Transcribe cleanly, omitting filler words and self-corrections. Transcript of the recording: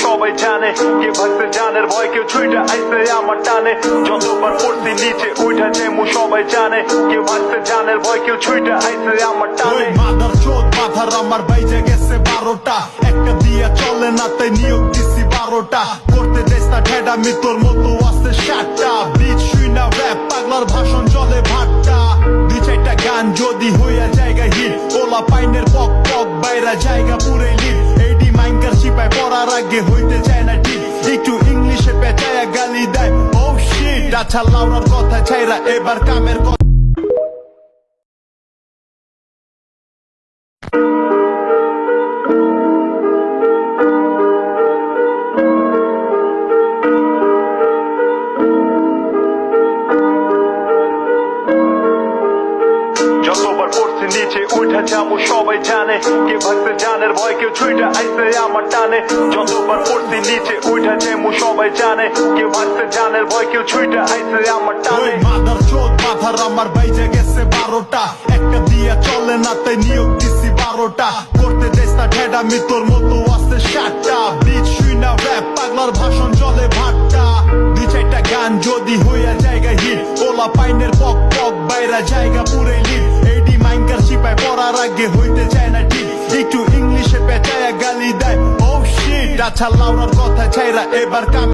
সবাই জানে কে ভাগতে জানের ভয় কেউ ছুইটা আইসে আমার টানে যতবার পড়ছি নিচে উঠা যেমু সবাই জানে কে ভাগতে জানের ভয় কেউ ছুইটা আইসে আমার টানে মাদার চোদ মাথার আমার বাইজে গেছে 12টা একটা দিয়া চলে না তাই নিয়োগ দিছি 12টা করতে দেশটা ঠেডা মিতর মতো আছে 7টা বিচ শুই না র‍্যাপ পাগলার ভাষণ চলে ভাট্টা দুই চারটা গান যদি হইয়া জায়গা হিট ওলা পাইনের পক পক বাইরা জায়গা পুরে লিট এইটি মাইঙ্কার চিপায় পড়ার আগে হইতে চায় না ঠিক একটু ইংলিশে পেঁচায়া গালি দেয় ও শিট আচ্ছা লাউরার কথা চাইরা এবার কামের কথা যতবার পড়ছি নিচে উঠা যাবো সবাই জানে কে ভাগতে জানের ভয় কেউ ছুইটা আইসে আমার টানে যতবার পড়ছি নিচে উঠা যেমু সবাই জানে কে ভাগতে জানের ভয় কেউ ছুইটা আইসে আমার টানে মাদার চোদ মাথার আমার বাইজে গেছে 12টা একটা দিয়া চলে না তাই নিয়োগ দিছি 12টা করতে দেশটা ঠেডা মিতর মতো আছে 7টা বিচ শুই না র‍্যাপ পাগলার ভাষণ চলে ভাট্টা দুই চারটা গান যদি হইয়া জায়গা হিট ওলা পাইনের পক পক বাইরা জায়গা পুরে লিট এইটি মাইঙ্কার চিপায় পড়ার আগে হইতে চায় না ঠিক একটু ইংলিশে পেঁচায়া গালি দেয় ও শিট আচ্ছা লাউরার কথা চাইরা এবার কাম